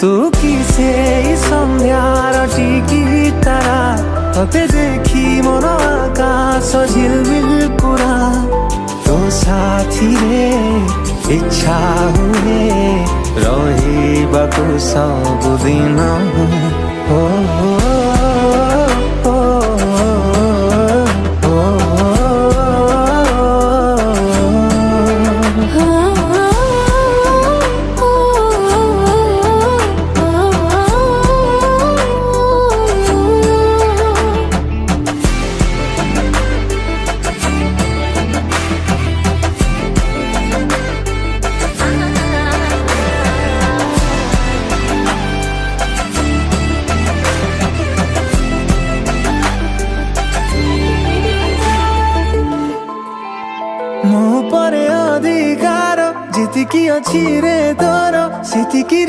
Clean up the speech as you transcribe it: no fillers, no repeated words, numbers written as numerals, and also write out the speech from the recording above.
तू किसे सन्ध्यार टिकी तारा तते देखी मन आकाश झिलमिल पुरा तो साथी रे इच्छा हुए रहिबाकु सबुदिन हो ମୋ ପରେ ଅଧିକାର ଯେତିକି ଅଛି ରେ ତୋର ସେତିକି